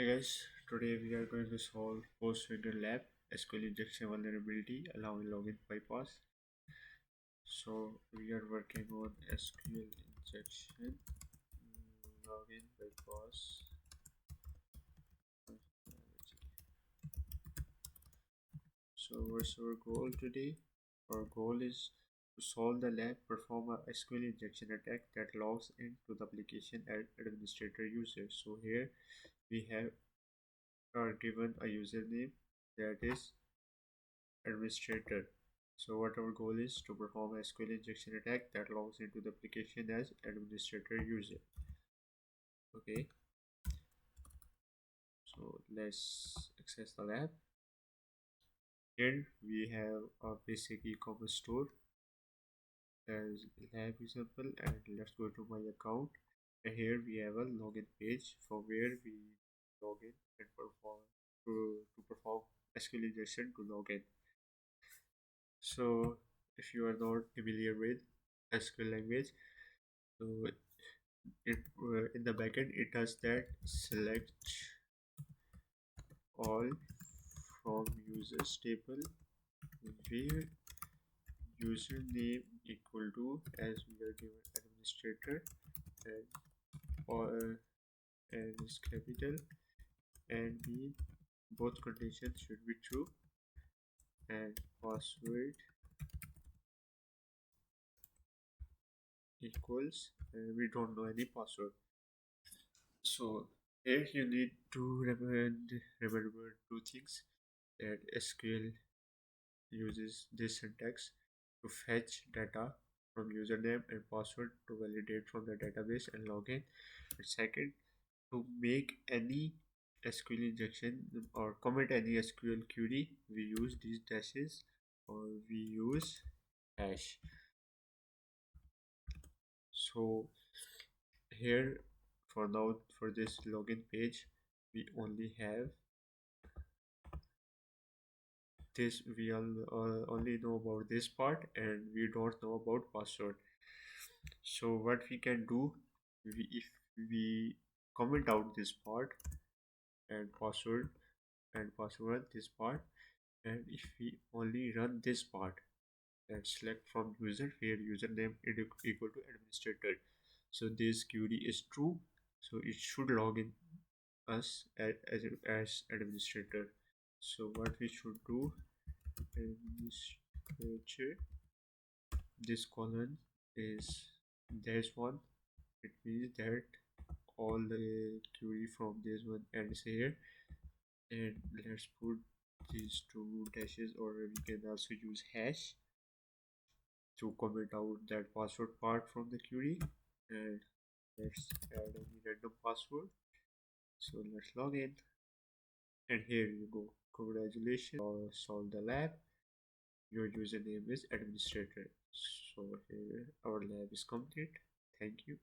Hey guys, today we are going to solve PortSwigger Lab SQL injection vulnerability allowing login bypass. So we are working on SQL injection login bypass. So what's our goal today? Our goal is to solve the lab, perform a SQL injection attack that logs into the application as administrator user. So here we have given a username that is administrator. So what our goal is to perform a SQL injection attack that logs into the application as administrator user. Okay, so let's access the lab. Here we have a basic e-commerce store as lab example, and let's go to my account. And here we have a login page from where we log in and perform SQL injection to log in. So if you are not familiar with SQL language, so it in the backend it does that select all from users table where username equal to, as we are given, administrator, and or and is capital, and b both conditions should be true, and password equals, and we don't know any password. So here you need to remember two things, that SQL uses this syntax to fetch data from username and password to validate from the database and login. And second, to make any SQL injection or commit any SQL query, we use these dashes or we use hash. So here for now, for this login page, we only have this. We only know about this part and we don't know about password. So what we can do, if we comment out this part and password this part, and if we only run this part and select from user where username is equal to administrator, so this query is true, so it should log in us as administrator. So what we should do, administrator, this column is this one. It means that all the query from this one ends here, and let's put these two dashes, or we can also use hash to comment out that password part from the query. And let's add any random password. So let's log in, and here you go. Congratulations, solve the lab. Your username is administrator. So here our lab is complete. Thank you.